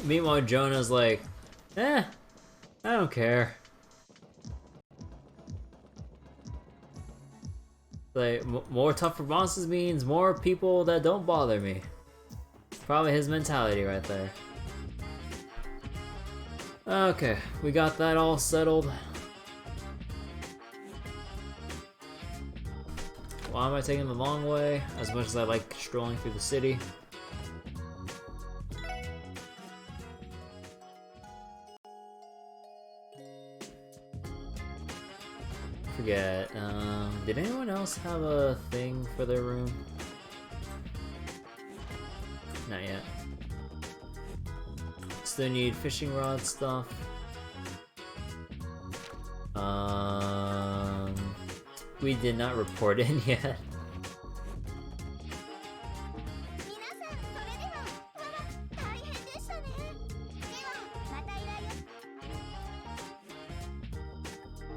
Meanwhile, Jonah's like, I don't care. Like, more tougher bosses means more people that don't bother me. Probably his mentality right there. Okay, we got that all settled. Why am I taking the long way? As much as I like strolling through the city. Forget. Did anyone else have a thing for their room? Not yet. Still need fishing rod stuff. We did not report in yet.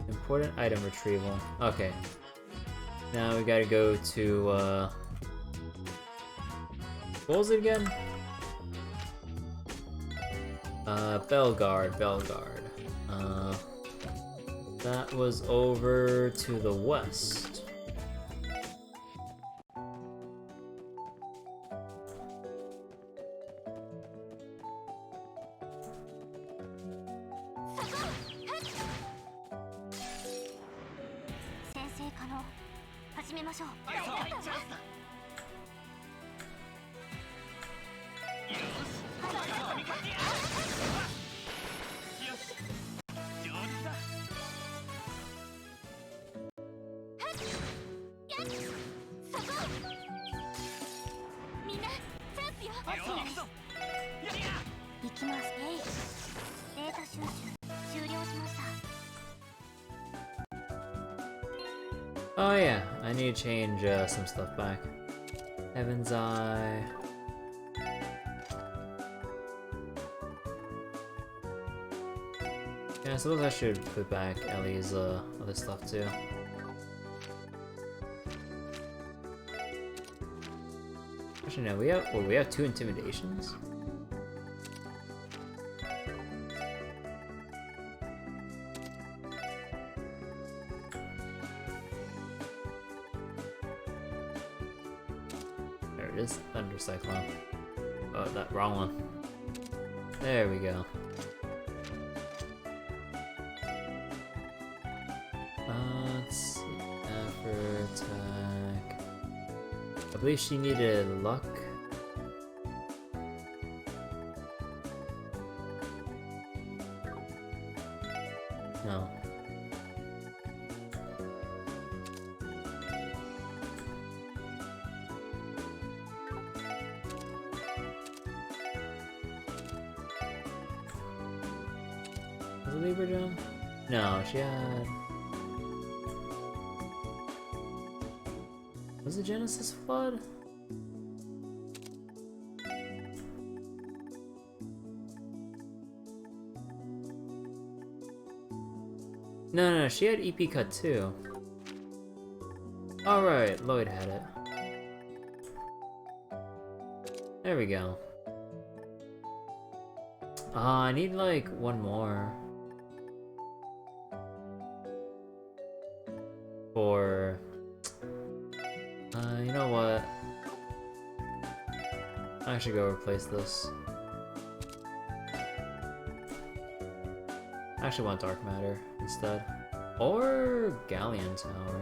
Important item retrieval. Okay. Now we gotta go to, what was it again? Belgard. That was over to the west. Oh yeah, I need to change some stuff back. Heaven's Eye. Yeah, I suppose I should put back Ellie's other stuff too. Actually no, we have 2 intimidations? There it is, Thunder Cyclone. Oh, that wrong one. There we go. Let's see, effort, attack. I believe she needed luck. No. Was it Libra Gem? No, she had... Was it Genesis Flood? No, she had EP Cut too. Alright, Lloyd had it. There we go. I need like one more. For... you know what? I should go replace this. I actually want Dark Matter instead. Or Galleon Tower.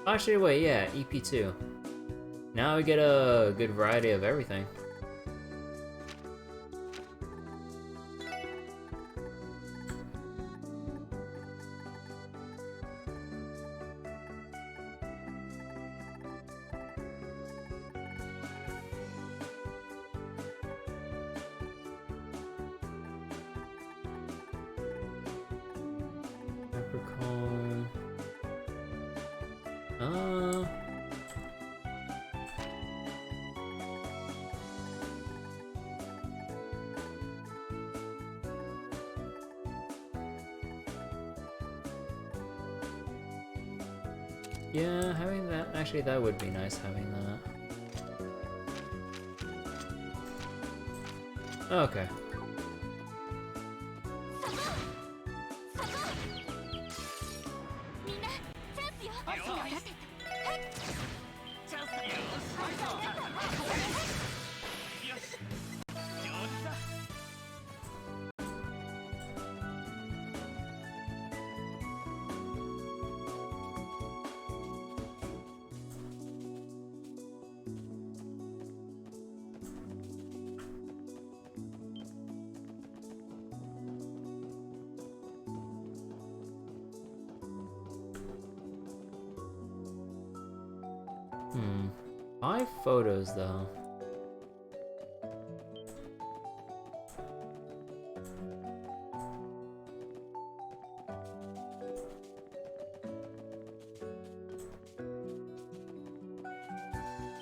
Actually, wait, yeah, EP2. Now we get a good variety of everything. Capricorn. Yeah, having that, actually that would be nice having that. Okay. Hmm. 5 photos though.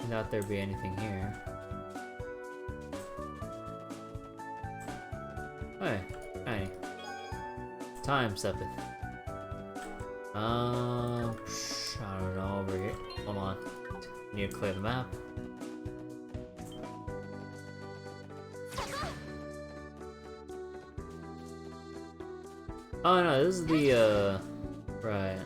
Doubt there'd be anything here. Hey, hey. Time stepping. I don't know, over here. Hold on. Need to clear the map. Oh no, this is the, right.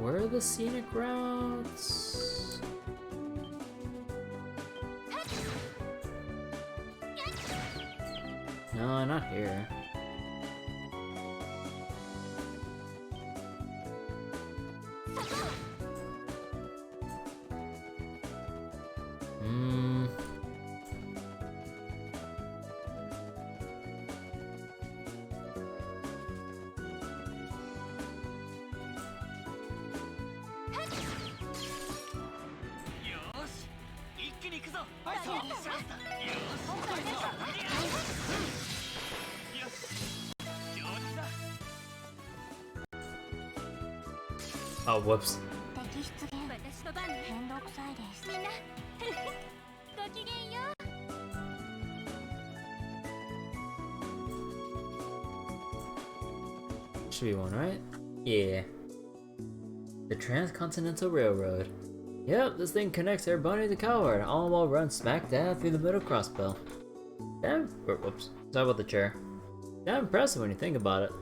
Where are the scenic routes? No, not here. Oh, whoops. Should be one, right? Yeah. The Transcontinental Railroad. Yep, this thing connects Erebony to Coward, all while run smack dab through the middle crossbelt. Damn, whoops. Sorry about the chair. Damn impressive when you think about it.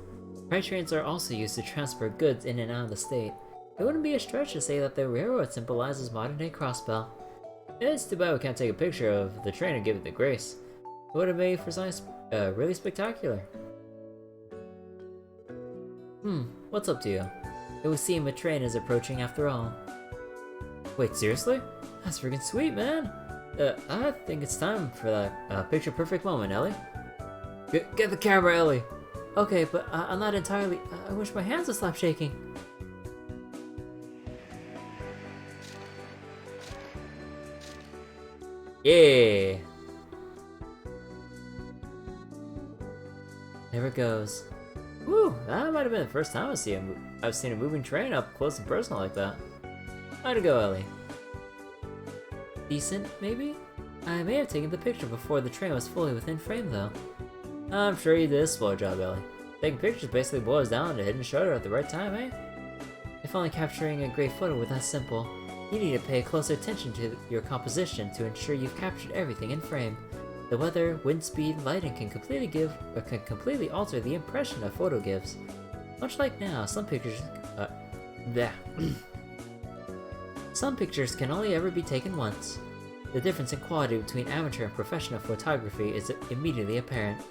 Freight trains are also used to transport goods in and out of the state. It wouldn't be a stretch to say that the railroad symbolizes modern-day Crossbell. It's too bad we can't take a picture of the train and give it the grace. It would have made for something really spectacular. What's up to you? It would seem a train is approaching after all. Wait, seriously? That's freaking sweet, man! I think it's time for that picture-perfect moment, Ellie. Get the camera, Ellie! Okay, but I'm not entirely... I wish my hands would stop shaking. Yeah! There it goes. Woo! That might have been the first time I've seen a moving train up close and personal like that. How'd it go, Ellie? Decent, maybe? I may have taken the picture before the train was fully within frame, though. I'm sure you did a swell job, Ellie. Taking pictures basically boils down to hitting shutter at the right time, eh? If only capturing a great photo were that simple. You need to pay closer attention to your composition to ensure you've captured everything in frame. The weather, wind speed, lighting can completely alter the impression a photo gives. Much like now, some pictures some pictures can only ever be taken once. The difference in quality between amateur and professional photography is immediately apparent.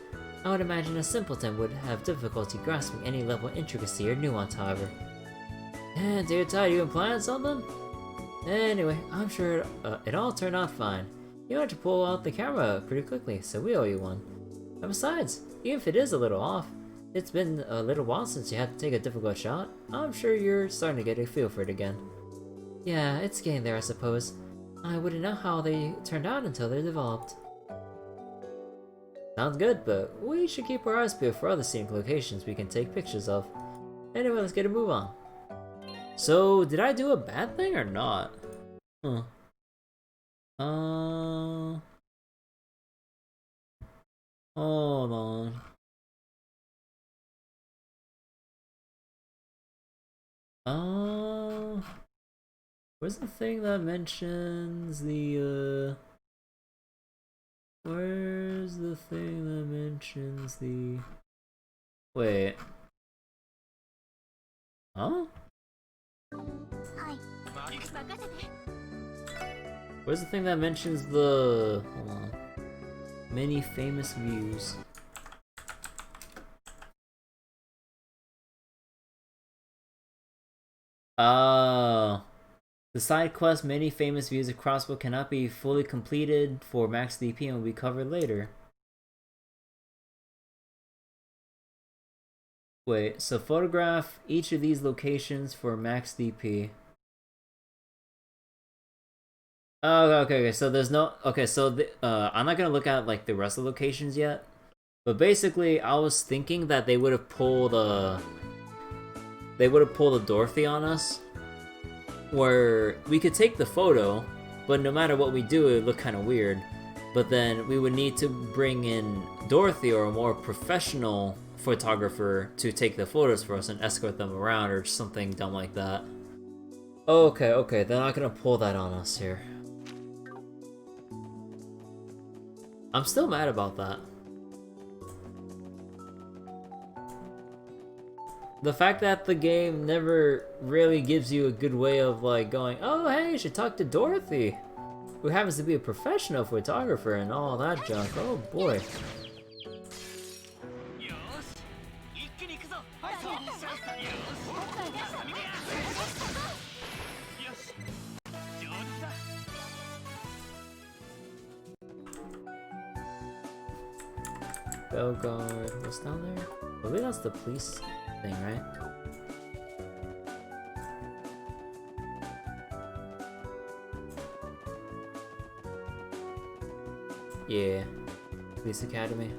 I would imagine a simpleton would have difficulty grasping any level of intricacy or nuance, however. And dear Ty, you implying something? Anyway, I'm sure it all turned out fine. You had to pull out the camera pretty quickly, so we owe you one. And besides, even if it is a little off, it's been a little while since you had to take a difficult shot. I'm sure you're starting to get a feel for it again. Yeah, it's getting there, I suppose. I wouldn't know how they turned out until they're developed. Sounds good, but we should keep our eyes peeled for other scenic locations we can take pictures of. Anyway, let's get a move on. So, did I do a bad thing or not? Huh. Hold on. Where's the thing that mentions the, where's the thing that mentions the... Wait. Huh? Where's the thing that mentions the... Hold on. Many famous views. Oh. The side quest Many Famous Views of Crossbow cannot be fully completed for max DP and will be covered later. Wait, so photograph each of these locations for max DP. Oh, okay, so there's no... Okay, so I'm not gonna look at, like, the rest of the locations yet. But basically, I was thinking that they would have pulled, they would have pulled a Dorothy on us. Where we could take the photo, but no matter what we do, it would look kind of weird. But then we would need to bring in Dorothy or a more professional photographer to take the photos for us and escort them around or something dumb like that. Okay, they're not gonna pull that on us here. I'm still mad about that. The fact that the game never really gives you a good way of like going, oh hey, you should talk to Dorothy, who happens to be a professional photographer and all that junk. Oh boy. Bellegarde, what's down there? I believe that's the police thing, right? Yeah, Police Academy.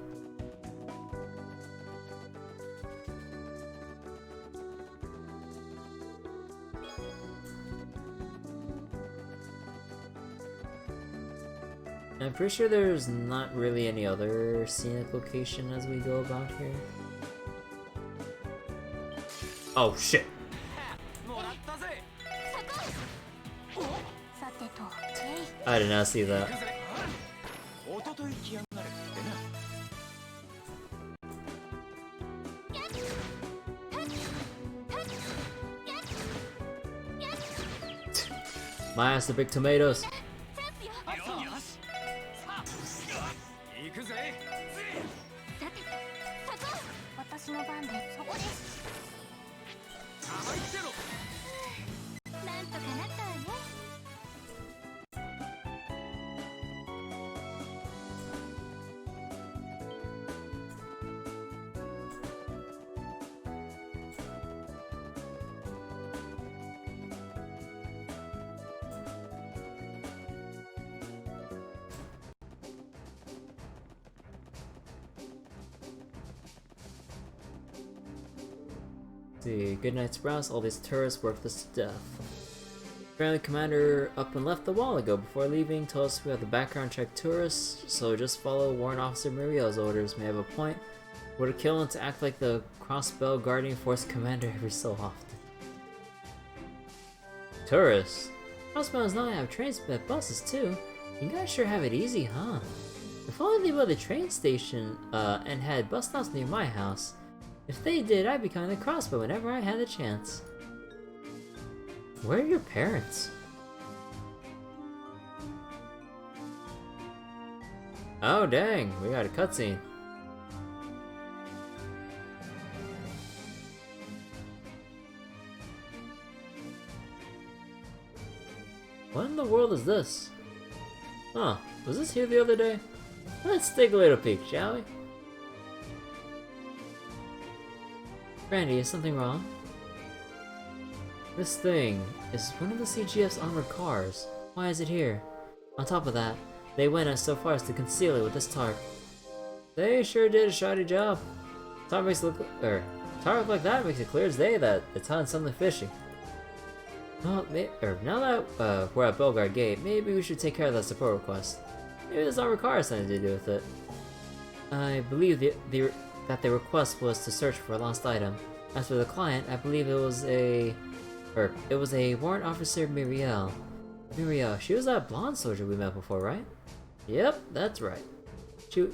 I'm pretty sure there's not really any other scenic location as we go about here. Oh shit! I did not see that. My ass, the big tomatoes. See, good night's browse, all these tourists worthless to death. Apparently Commander up and left a while ago. Before leaving, told us we have to background check tourists, so just follow Warrant Officer Muriel's orders. May have a point. Would it kill him to act like the Crossbell Guardian Force Commander every so often? Tourists? Crossbell does not have trains but buses too. You guys sure have it easy, huh? If only they built a train station and had bus stops near my house. If they did, I'd be coming to Crossbow whenever I had the chance. Where are your parents? Oh dang, we got a cutscene. What in the world is this? Huh, was this here the other day? Let's take a little peek, shall we? Randy, is something wrong? This thing is one of the CGF's armored cars. Why is it here? On top of that, they went as so far as to conceal it with this tarp. They sure did a shoddy job. Tarp makes it look, tarp like that makes it clear as day that it's on something fishy. Well, now that we're at Belgard Gate, maybe we should take care of that support request. Maybe this armored car has something to do with it. I believe that the request was to search for a lost item. As for the client, I believe it was a warrant officer Miriel. Miriel, she was that blonde soldier we met before, right? Yep, that's right.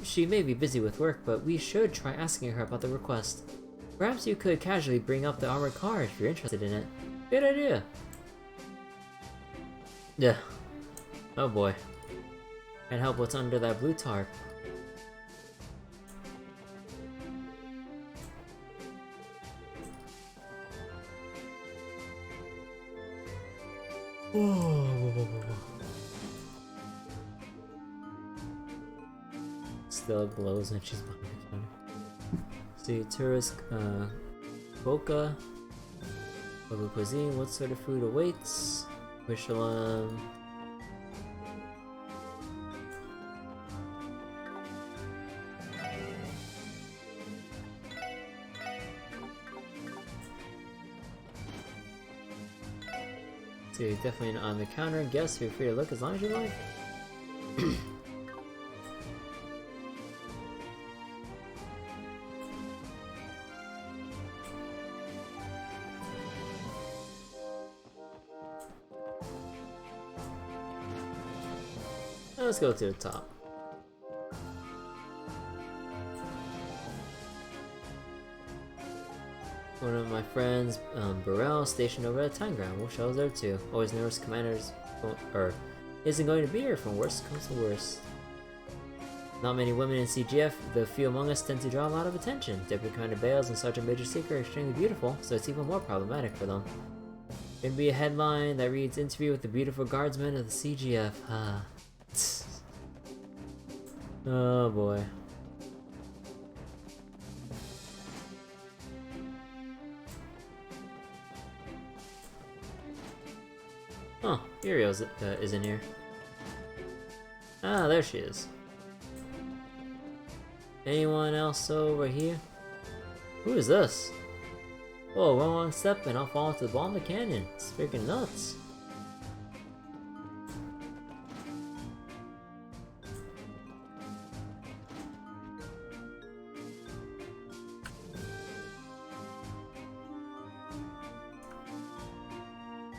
She may be busy with work, but we should try asking her about the request. Perhaps you could casually bring up the armored car if you're interested in it. Good idea. Yeah. Oh boy. Can't help what's under that blue tarp. Still glows and she's behind the counter. See, tourist, Boca, local cuisine, what sort of food awaits? Michelin. See, definitely on the counter. Guess feel free to look as long as you like. Let's go to the top. One of my friends, Burrell, stationed over at Tangram. Wish I was there too. Always nervous commanders, isn't going to be here from worst comes to worst. Not many women in CGF, the few among us tend to draw a lot of attention. Deputy Commander Bales and Sergeant Major Seeker are extremely beautiful, so it's even more problematic for them. There'd be a headline that reads, "Interview with the beautiful guardsmen of the CGF." Oh boy. Oh, Uriel's is in here. Ah, there she is. Anyone else over here? Who is this? Whoa, one wrong step and I'll fall into the bottom of the canyon. It's freaking nuts.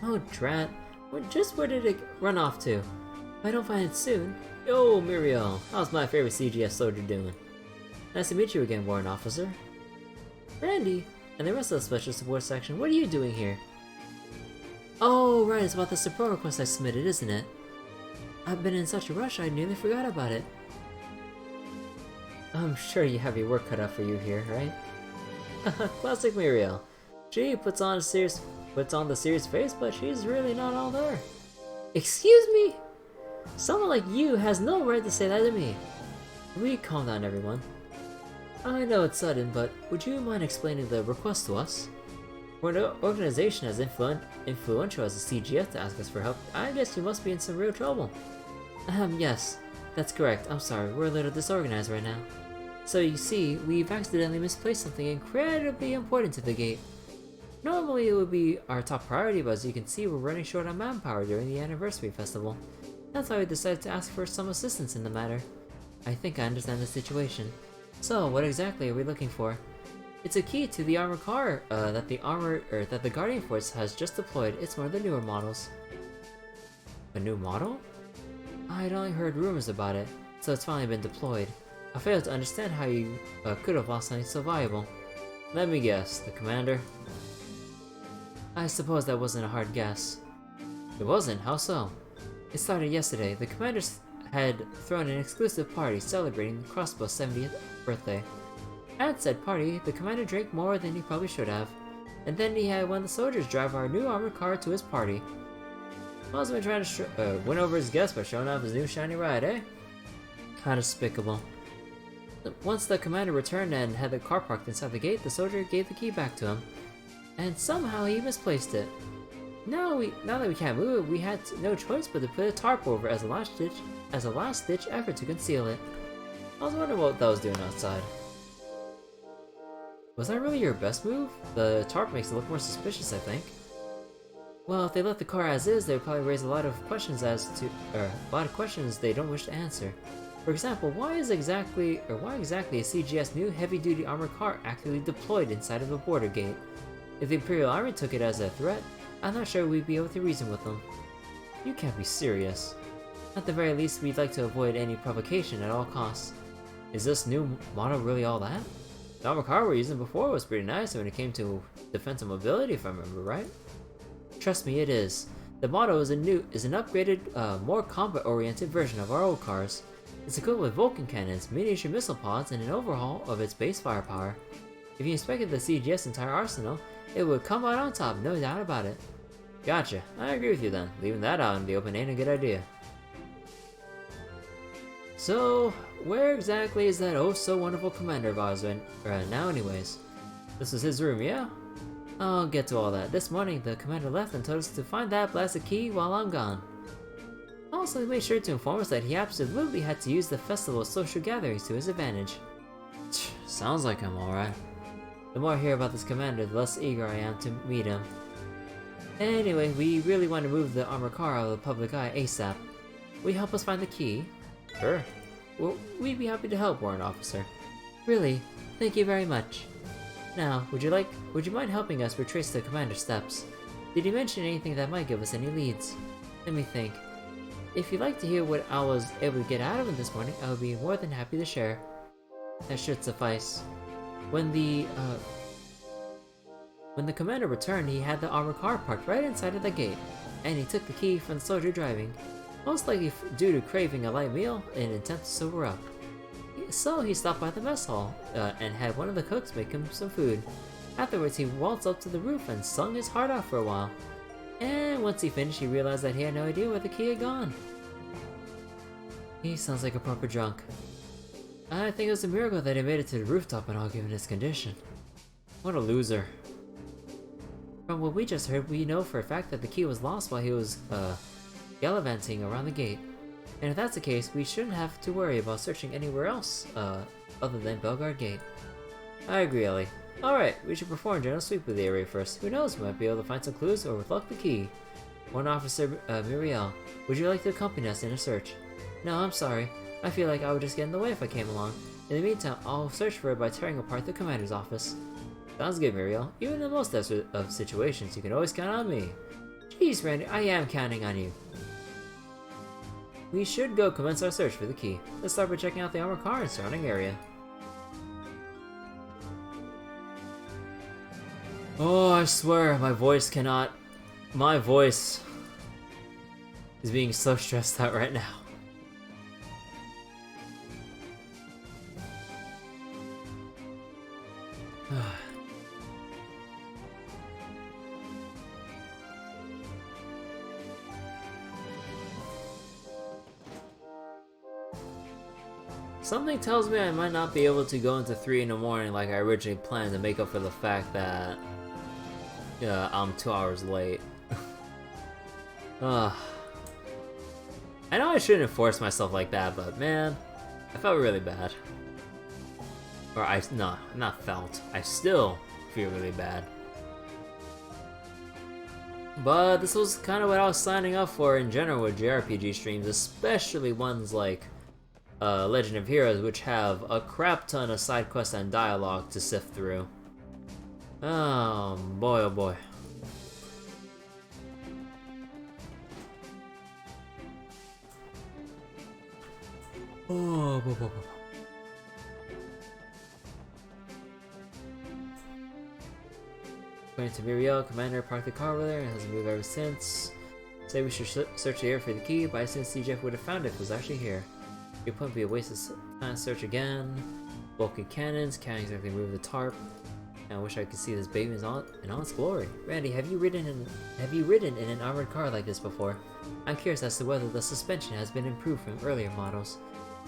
Oh, drat. Just where did it run off to? If I don't find it soon. Yo, Muriel, how's my favorite CGS soldier doing? Nice to meet you again, Warrant Officer. Randy, and the rest of the Special Support Section, what are you doing here? Oh, right, it's about the support request I submitted, isn't it? I've been in such a rush I nearly forgot about it. I'm sure you have your work cut out for you here, right? Classic Muriel. She puts on the serious face, but she's really not all there. Excuse me? Someone like you has no right to say that to me. We calm down, everyone. I know it's sudden, but would you mind explaining the request to us? For an organization as influential as the CGF to ask us for help, I guess you must be in some real trouble. Yes, that's correct. I'm sorry, we're a little disorganized right now. So you see, we've accidentally misplaced something incredibly important to the gate. Normally it would be our top priority, but as you can see, we're running short on manpower during the anniversary festival. That's why we decided to ask for some assistance in the matter. I think I understand the situation. So, what exactly are we looking for? It's a key to the armored car that the Guardian Force has just deployed. It's one of the newer models. A new model? I'd only heard rumors about it, so it's finally been deployed. I fail to understand how you could have lost something so valuable. Let me guess, the commander? I suppose that wasn't a hard guess. It wasn't? How so? It started yesterday. The commanders had thrown an exclusive party celebrating Crossbow's 70th birthday. At said party, the commander drank more than he probably should have, and then he had one of the soldiers drive our new armored car to his party. Must have been trying to win over his guests by showing off his new shiny ride, eh? Kinda despicable. Once the commander returned and had the car parked inside the gate, the soldier gave the key back to him, and somehow he misplaced it. Now that we can't move it, we had no choice but to put a tarp over as a last-ditch effort to conceal it. I was wondering what that was doing outside. Was that really your best move? The tarp makes it look more suspicious, I think. Well, if they left the car as is, they would probably raise a lot of questions they don't wish to answer. For example, why exactly a CGS new heavy-duty armored car actively deployed inside of a border gate? If the Imperial Army took it as a threat, I'm not sure we'd be able to reason with them. You can't be serious. At the very least, we'd like to avoid any provocation at all costs. Is this new model really all that? The armored car we were using before was pretty nice when it came to defense and mobility, if I remember right. Trust me, it is. The model is an upgraded, more combat-oriented version of our old cars. It's equipped with Vulcan cannons, miniature missile pods, and an overhaul of its base firepower. If you inspected the CGS entire arsenal, it would come out on top, no doubt about it. Gotcha. I agree with you then. Leaving that out in the open ain't a good idea. So, where exactly is that oh-so-wonderful commander of ours now anyways? This was his room, yeah? I'll get to all that. This morning, the commander left and told us to find that blasted key while I'm gone. Also, he made sure to inform us that he absolutely had to use the festival's social gatherings to his advantage. Sounds like him, alright. The more I hear about this commander, the less eager I am to meet him. Anyway, we really want to move the armored car out of the public eye ASAP. Will you help us find the key? Sure. Well, we'd be happy to help, Warrant Officer. Really? Thank you very much. Now, would you mind helping us retrace the commander's steps? Did he mention anything that might give us any leads? Let me think. If you'd like to hear what I was able to get out of him this morning, I would be more than happy to share. That should suffice. When the commander returned, he had the armored car parked right inside of the gate, and he took the key from the soldier driving, most likely due to craving a light meal and intent to sober up. So he stopped by the mess hall and had one of the cooks make him some food. Afterwards, he waltzed up to the roof and sung his heart out for a while. And once he finished, he realized that he had no idea where the key had gone. He sounds like a proper drunk. I think it was a miracle that he made it to the rooftop and all given his condition. What a loser. From what we just heard, we know for a fact that the key was lost while he was gallivanting around the gate. And if that's the case, we shouldn't have to worry about searching anywhere else other than Belgard Gate. I agree, Ellie. Alright, we should perform a general sweep of the area first. Who knows, we might be able to find some clues or with luck the key. One Officer Muriel, would you like to accompany us in a search? No, I'm sorry. I feel like I would just get in the way if I came along. In the meantime, I'll search for it by tearing apart the commander's office. Sounds good, Muriel. Even in the most desperate of situations, you can always count on me. Jeez, Randy, I am counting on you. We should go commence our search for the key. Let's start by checking out the armored car and surrounding area. Oh, I swear, my voice is being so stressed out right now. Something tells me I might not be able to go into 3 in the morning like I originally planned to make up for the fact that I'm 2 hours late. I know I shouldn't force myself like that, but man, I felt really bad. Or I still feel really bad. But this was kind of what I was signing up for in general with JRPG streams, especially ones like Legend of Heroes, which have a crap ton of side quests and dialogue to sift through. Oh boy, oh boy. Oh, boy, boy, boy. According to Muriel, Commander parked the car over there and hasn't moved ever since. Say we should search the area for the key, but I since CJF would have found it if it was actually here. It wouldn't be a waste of time to search again. Vulcan cannons, can't exactly move the tarp. I wish I could see this baby in all its glory. Randy, have you ridden in an armored car like this before? I'm curious as to whether the suspension has been improved from earlier models.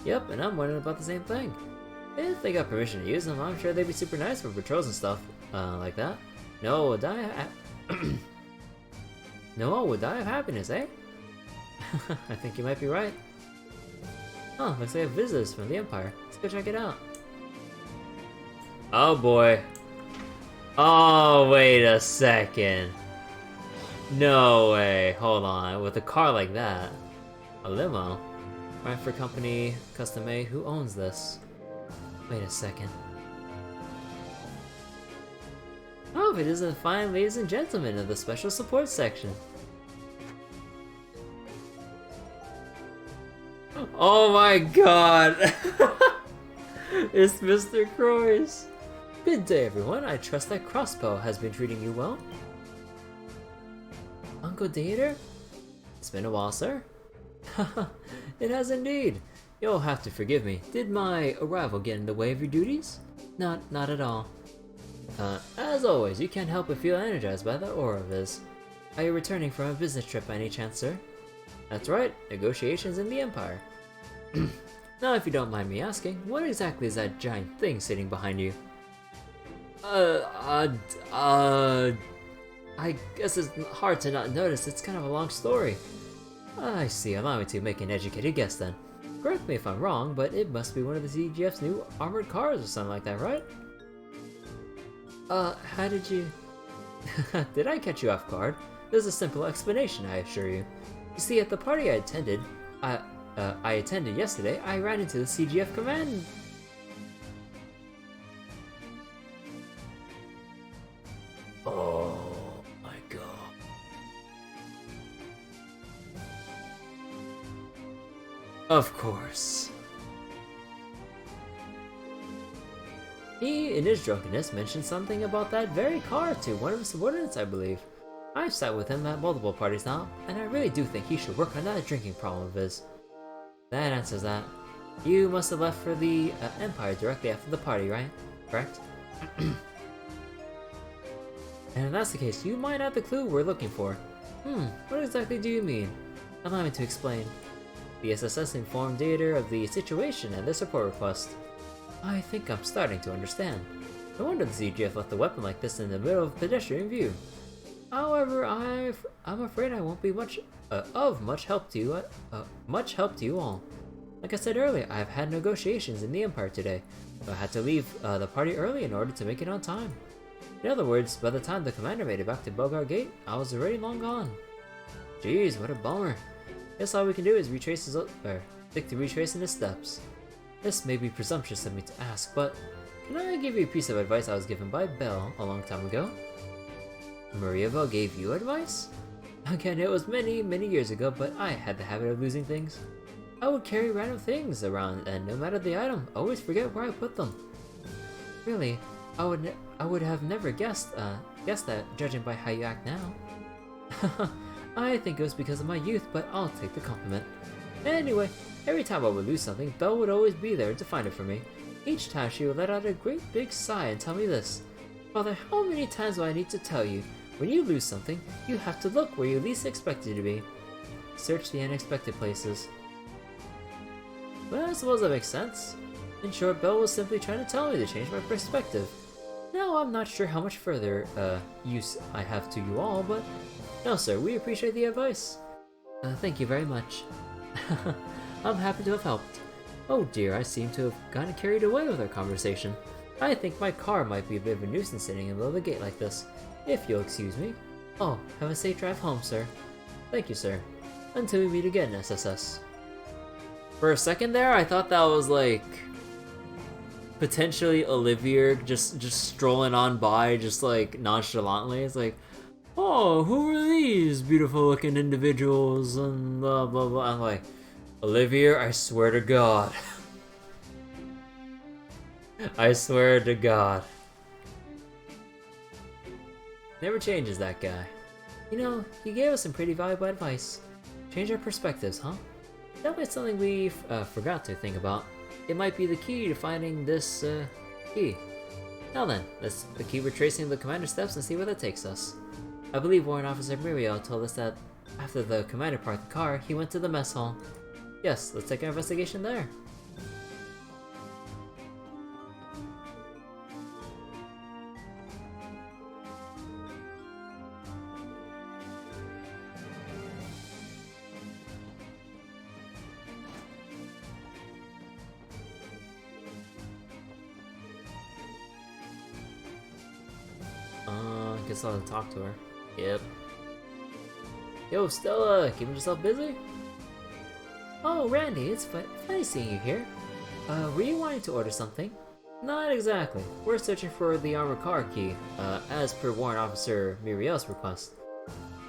Yep, and I'm wondering about the same thing. If they got permission to use them, I'm sure they'd be super nice for patrols and stuff like that. No, would I would die of happiness, eh? I think you might be right. Oh, looks like they have visitors from the Empire. Let's go check it out. Oh boy. Oh, wait a second. No way, hold on, with a car like that. A limo? Frankfurt Company, Custom A, who owns this? Wait a second. Oh, it is a fine ladies and gentlemen of the special support section. Oh my god! It's Mr. Croix! Good day everyone, I trust that Crossbow has been treating you well. Uncle Dieter? It's been a while, sir. Haha, it has indeed. You'll have to forgive me. Did my arrival get in the way of your duties? Not at all. As always, you can't help but feel energized by the aura of his. Are you returning from a business trip by any chance, sir? That's right, negotiations in the Empire. Now, if you don't mind me asking, what exactly is that giant thing sitting behind you? I guess it's hard to not notice, it's kind of a long story. I see, allow me to make an educated guess then. Correct me if I'm wrong, but it must be one of the CGF's new armored cars or something like that, right? How did you... Did I catch you off guard? There's a simple explanation, I assure you. You see, at the party I attended yesterday, I ran into the CGF command... Oh my god. Of course. He, in his drunkenness, mentioned something about that very car to one of his subordinates, I believe. I've sat with him at multiple parties now, and I really do think he should work on that drinking problem of his. That answers that. You must have left for the Empire directly after the party, right? Correct? And if that's the case, you might have the clue we're looking for. What exactly do you mean? Allow me to explain. The SSS informed Dieter of the situation and their support request. I think I'm starting to understand. No wonder the CGF left a weapon like this in the middle of pedestrian view. However, I'm afraid I won't be much help to you all. Like I said earlier, I've had negotiations in the Empire today, so I had to leave the party early in order to make it on time. In other words, by the time the commander made it back to Belgard Gate, I was already long gone. Jeez, what a bummer. Guess all we can do is stick to retracing his steps. This may be presumptuous of me to ask, but can I give you a piece of advice I was given by Belle a long time ago? Maria Belle gave you advice? Again, it was many, many years ago, but I had the habit of losing things. I would carry random things around, and no matter the item, always forget where I put them. Really, I would have never guessed that, judging by how you act now. I think it was because of my youth, but I'll take the compliment. Anyway, every time I would lose something, Belle would always be there to find it for me. Each time she would let out a great big sigh and tell me this. Father, how many times do I need to tell you? When you lose something, you have to look where you least expect it to be. Search the unexpected places. Well, I suppose that makes sense. In short, Belle was simply trying to tell me to change my perspective. Now, I'm not sure how much further use I have to you all, but no, sir, we appreciate the advice. Thank you very much. I'm happy to have helped. Oh dear, I seem to have gotten carried away with our conversation. I think my car might be a bit of a nuisance sitting in the middle of the gate like this. If you'll excuse me. Oh, have a safe drive home, sir. Thank you, sir. Until we meet again, SSS. For a second there, I thought that was like potentially Olivier just strolling on by, just like nonchalantly. It's like, oh, who are these beautiful looking individuals and blah blah blah. I'm like, Olivier, I swear to God. I swear to God. Never changes, that guy. You know, he gave us some pretty valuable advice. Change our perspectives, huh? Definitely something we forgot to think about. It might be the key to finding this key. Now then, let's keep retracing the commander's steps and see where that takes us. I believe Warrant Officer Muriel told us that after the commander parked the car, he went to the mess hall. Yes, let's take our investigation there. Guess I'll talk to her. Yep. Yo, Stella, keeping yourself busy? Oh, Randy, it's funny seeing you here. Were you wanting to order something? Not exactly. We're searching for the armored car key, as per Warrant Officer Muriel's request.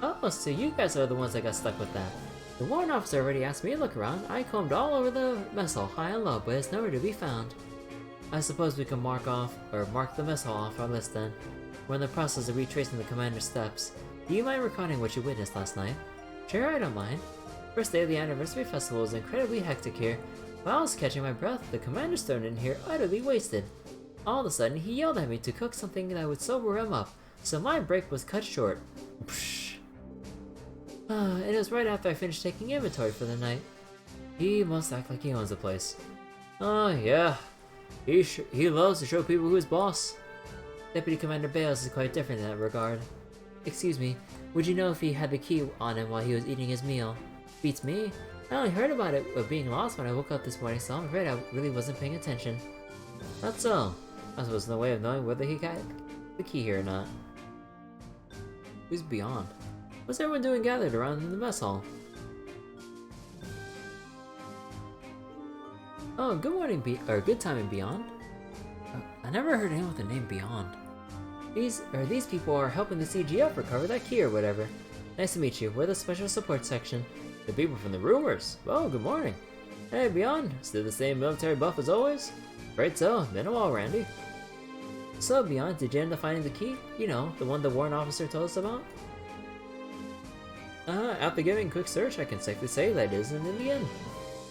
Oh, so you guys are the ones that got stuck with that. The warrant officer already asked me to look around. I combed all over the mess hall, high and low, but it's nowhere to be found. I suppose we can mark the mess hall off our list then. We're in the process of retracing the commander's steps. Do you mind recalling what you witnessed last night? Sure, I don't mind. First day of the anniversary festival was incredibly hectic here. While I was catching my breath, the commander stormed in here utterly wasted. All of a sudden, he yelled at me to cook something that would sober him up, so my break was cut short. Psh. It was right after I finished taking inventory for the night. He must act like he owns the place. Oh yeah, he loves to show people who's boss. Deputy Commander Bales is quite different in that regard. Excuse me, would you know if he had the key on him while he was eating his meal? Beats me. I only heard about it being lost when I woke up this morning, so I'm afraid I really wasn't paying attention. That's so. I suppose no way of knowing whether he got the key here or not. Who's beyond? What's everyone doing gathered around in the mess hall? Oh, good morning, good time and Beyond. I never heard anyone with the name Beyond. These people are helping the CGF recover that key or whatever. Nice to meet you. We're the special support section. The people from the rumors. Oh, good morning. Hey, Beyond. Still the same military buff as always? Right so. Been a while, Randy. So, Beyond, did you end up finding the key? You know, the one the warrant officer told us about? After giving a quick search, I can safely say that it isn't in the inn.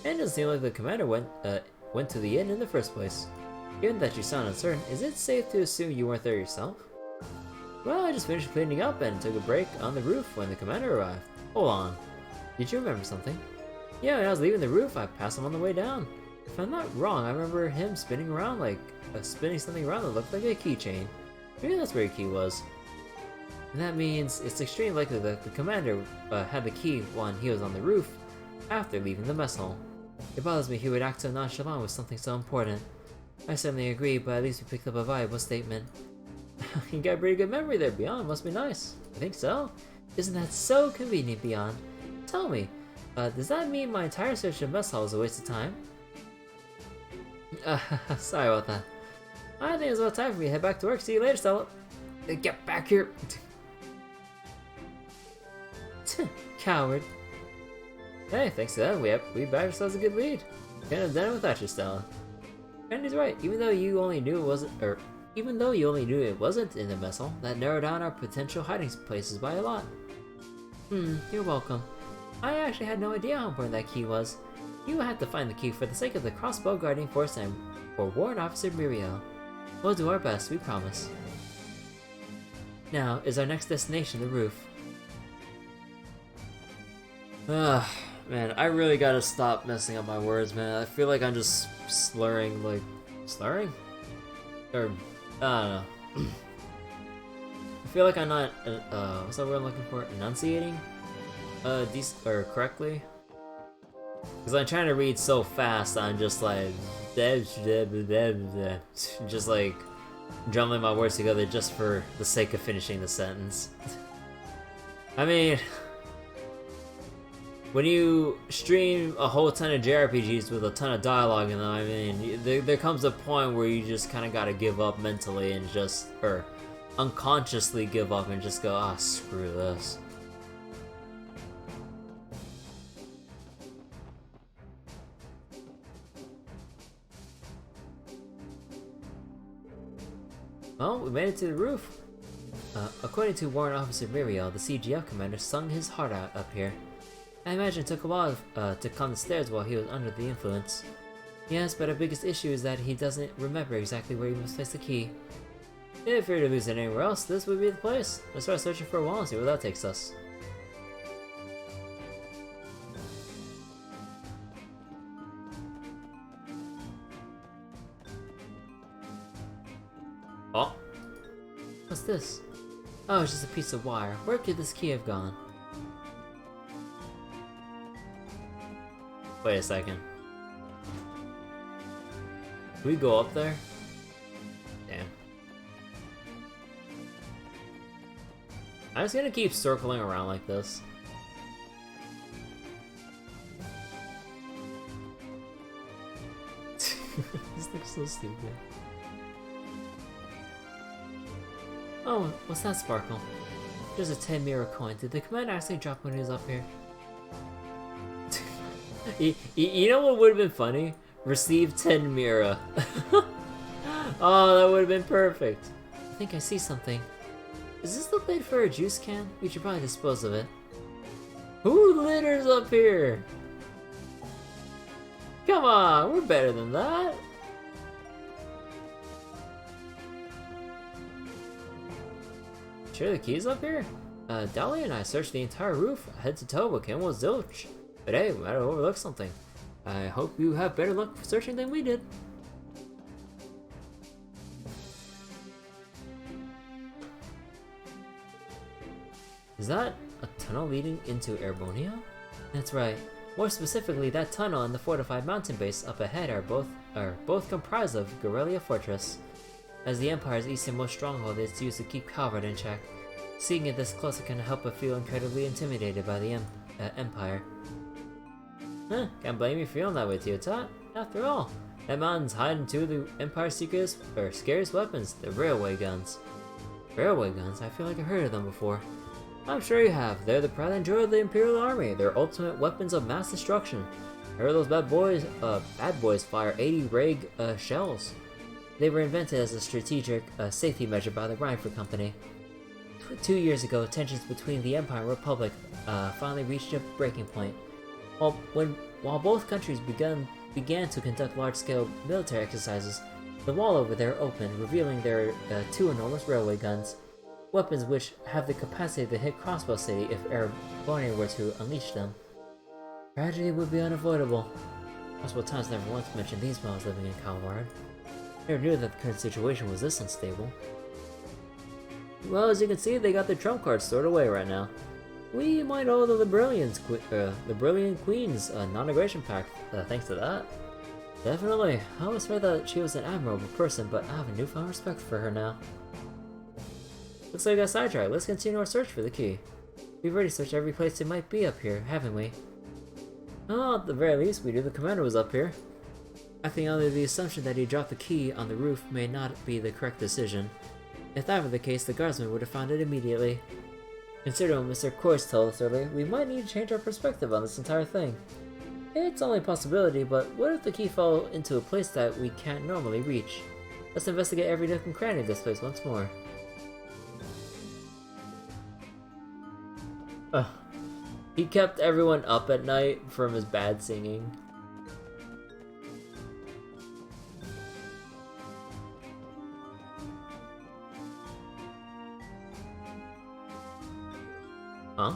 And it doesn't seem like the commander went to the inn in the first place. Given that you sound uncertain, is it safe to assume you weren't there yourself? Well, I just finished cleaning up and took a break on the roof when the commander arrived. Hold on. Did you remember something? Yeah, when I was leaving the roof, I passed him on the way down. If I'm not wrong, I remember him spinning something around that looked like a keychain. Maybe that's where your key was. And that means it's extremely likely that the commander had the key when he was on the roof after leaving the mess hall. It bothers me he would act so nonchalant with something so important. I certainly agree, but at least we picked up a valuable statement. You got a pretty good memory there, Beyond. Must be nice. I think so. Isn't that so convenient, Beyond? Tell me, does that mean my entire search of the mess hall was a waste of time? Sorry about that. I think it's about time for me to head back to work. See you later, Stella. Get back here. Coward. Hey, thanks to that, we bagged ourselves a good lead. Couldn't have done it without you, Stella. Randy's right. Even though you only knew it wasn't in the mess hall, that narrowed down our potential hiding places by a lot. You're welcome. I actually had no idea how important that key was. You will have to find the key for the sake of the Crossbow Guardian Force and for Warrant Officer Muriel. We'll do our best, we promise. Now, is our next destination the roof? Ugh, man, I really gotta stop messing up my words, man. I feel like I'm just slurring, slurring? Or, I don't know. I feel like I'm not, what's that word I'm looking for? Enunciating? Correctly? Because I'm trying to read so fast, I'm just like, just like, jumbling my words together just for the sake of finishing the sentence. I mean, when you stream a whole ton of JRPGs with a ton of dialogue in them, I mean, there comes a point where you just kind of gotta give up mentally and just, or unconsciously give up and just go, ah, screw this. Well, we made it to the roof. According to Warrant Officer Muriel, the CGF commander sung his heart out up here. I imagine it took a while to climb the stairs while he was under the influence. Yes, but our biggest issue is that he doesn't remember exactly where he must place the key. If we were to lose it anywhere else, this would be the place. Let's start searching for a while and see where that takes us. Oh. What's this? Oh, it's just a piece of wire. Where could this key have gone? Wait a second. Can we go up there? Damn. I'm just gonna keep circling around like this. This looks so stupid. Oh, what's that sparkle? There's a 10 mirror coin. Did the commander actually drop when he was up here? You know what would have been funny? Receive 10 mirror. Oh, that would have been perfect. I think I see something. Is this the lid for a juice can? We should probably dispose of it. Who litters up here? Come on, we're better than that. Sure the key's up here? Dahlia and I searched the entire roof, head to toe, but came was zilch. But hey, we might have overlooked something. I hope you have better luck searching than we did. Is that a tunnel leading into Erebonia? That's right. More specifically, that tunnel and the fortified mountain base up ahead are both comprised of Garrelia Fortress. As the Empire's easternmost stronghold, it's used to keep Calvard in check. Seeing it this close, I can't help but feel incredibly intimidated by the Empire. Huh, can't blame you feeling that way, Teotot. After all, that mountain's hiding two of the Empire's scariest weapons, the railway guns. Railway guns? I feel like I've heard of them before. I'm sure you have. They're the pride and joy of the Imperial Army. They're ultimate weapons of mass destruction. I heard those bad boys fire 80 Reg shells. They were invented as a strategic safety measure by the Reinford Company. 2 years ago, tensions between the Empire and Republic finally reached a breaking point. While both countries began to conduct large-scale military exercises, the wall over there opened, revealing their two enormous railway guns. Weapons which have the capacity to hit Crossbow City if Erebonia were to unleash them. Tragedy would be unavoidable. Possible times never once mentioned these while I was living in Calvard. Never knew that the current situation was this unstable. Well, as you can see, they got their trump cards stored away right now. We might owe the Brilliant Queen's non-aggression pact, thanks to that. Definitely. I always heard that she was an admirable person, but I have a newfound respect for her now. Looks like I got sidetracked. Let's continue our search for the key. We've already searched every place it might be up here, haven't we? Oh, at the very least, we knew the commander was up here. Acting under the assumption that he dropped the key on the roof may not be the correct decision. If that were the case, the guardsman would have found it immediately. Considering what Mr. Course told us earlier, we might need to change our perspective on this entire thing. It's only a possibility, but what if the key fell into a place that we can't normally reach? Let's investigate every nook and cranny of this place once more. He kept everyone up at night from his bad singing. Huh?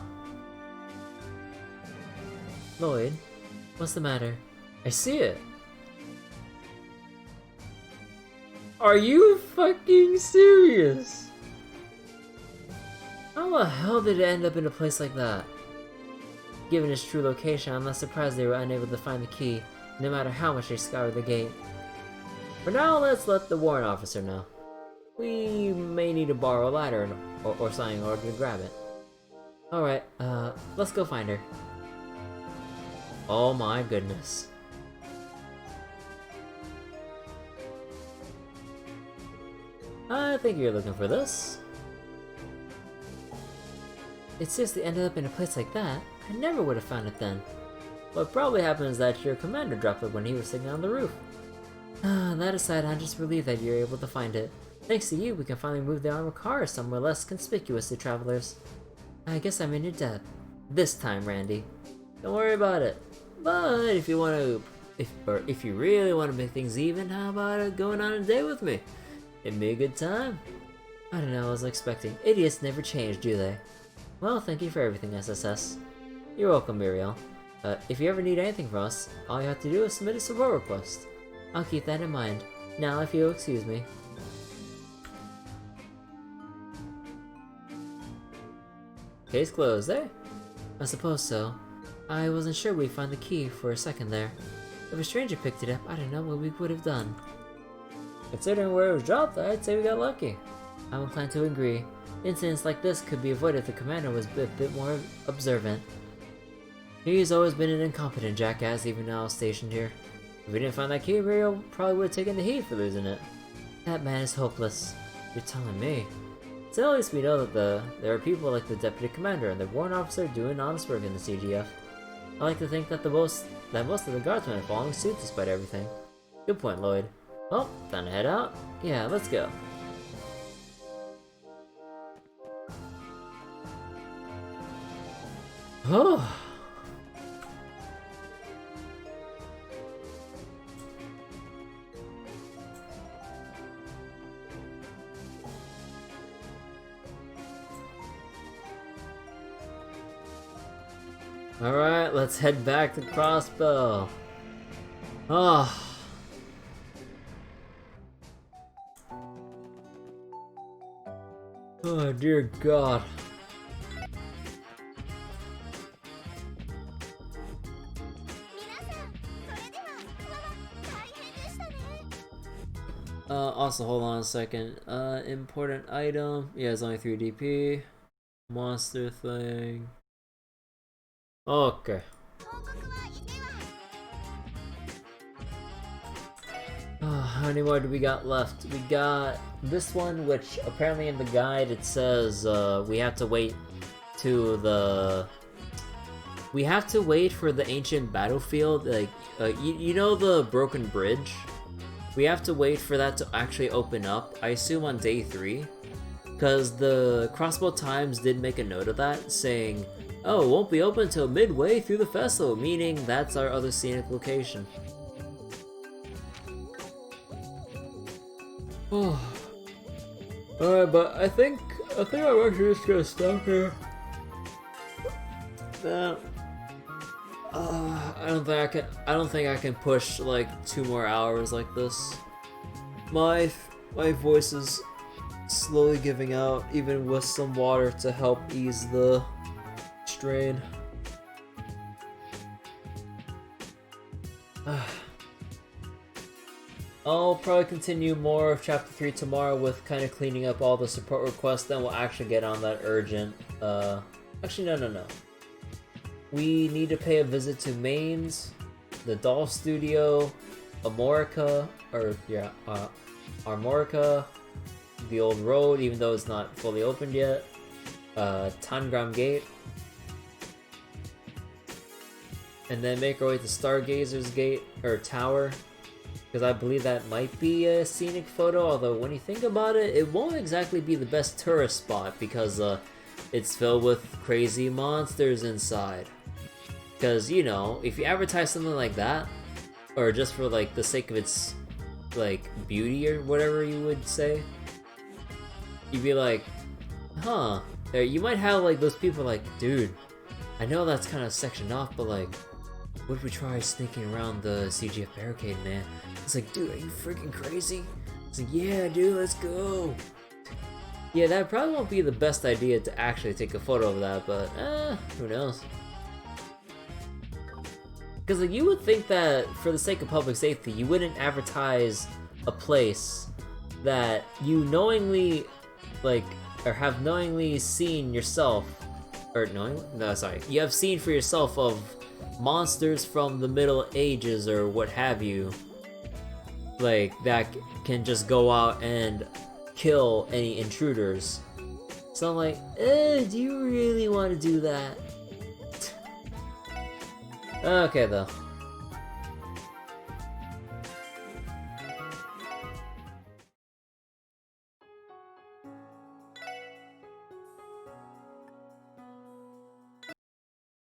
Lloyd, what's the matter? I see it. Are you fucking serious? How the hell did it end up in a place like that? Given its true location, I'm not surprised they were unable to find the key, no matter how much they scoured the gate. For now, let's let the warrant officer know. We may need to borrow a ladder or something in order to grab it. Alright, let's go find her. Oh my goodness. I think you're looking for this. It seriously ended up in a place like that. I never would have found it then. What probably happened is that your commander dropped it when he was sitting on the roof. That aside, I'm just relieved that you're able to find it. Thanks to you, we can finally move the armored car somewhere less conspicuous to travelers. I guess I'm in your debt. This time, Randy. Don't worry about it. But if you want to, if you really want to make things even, how about going on a date with me? It'd be a good time. I don't know, I was expecting. Idiots never change, do they? Well, thank you for everything, SSS. You're welcome, Muriel. If you ever need anything from us, all you have to do is submit a support request. I'll keep that in mind. Now, if you'll excuse me. Case closed, eh? I suppose so. I wasn't sure we'd find the key for a second there. If a stranger picked it up, I don't know what we would have done. Considering where it was dropped, I'd say we got lucky. I'm inclined to agree. Incidents like this could be avoided if the commander was a bit more observant. He's always been an incompetent jackass even now stationed here. If we didn't find that key, Rio probably would have taken the heat for losing it. That man is hopeless. You're telling me. So at least we know that there are people like the Deputy Commander and the Warrant Officer doing honest work in the CGF. I like to think that most of the guardsmen are following suit despite everything. Good point, Lloyd. Well, time to head out? Yeah, let's go. Oh. Alright, let's head back to Crossbow. Oh. Oh dear God. Also hold on a second. Important item. Yeah, it's only 3 DP. Monster thing. Okay. How many more do we got left? We got this one, which apparently in the guide it says we have to wait to the... We have to wait for the ancient battlefield, like, you know the broken bridge? We have to wait for that to actually open up, I assume on day 3. Because the Crossbow Times did make a note of that, saying, oh, it won't be open until midway through the festival, meaning that's our other scenic location. Oh. Alright, but I think I'm actually just gonna stop here. I don't think I can push like 2 more hours like this. My voice is slowly giving out, even with some water to help ease the strain. I'll probably continue more of Chapter 3 tomorrow with kind of cleaning up all the support requests, then we'll actually get on that urgent, actually no. We need to pay a visit to Mainz, the Doll Studio, Armorica, the old road, even though it's not fully opened yet, Tangram Gate, and then make our way to Stargazer's Gate, or Tower, because I believe that might be a scenic photo, although when you think about it, it won't exactly be the best tourist spot, because it's filled with crazy monsters inside. Because, you know, if you advertise something like that, or just for like the sake of its like beauty or whatever you would say, you'd be like, huh, you might have like those people like, dude, I know that's kind of sectioned off, but like, what if we try sneaking around the CGF barricade, man? It's like, dude, are you freaking crazy? It's like, yeah, dude, let's go. Yeah, that probably won't be the best idea to actually take a photo of that, but who knows? Because like, you would think that for the sake of public safety, you wouldn't advertise a place that you knowingly, like, or have knowingly seen yourself, or you have seen for yourself of monsters from the Middle Ages or what have you, like, that can just go out and kill any intruders. So I'm like, do you really want to do that? Okay, though.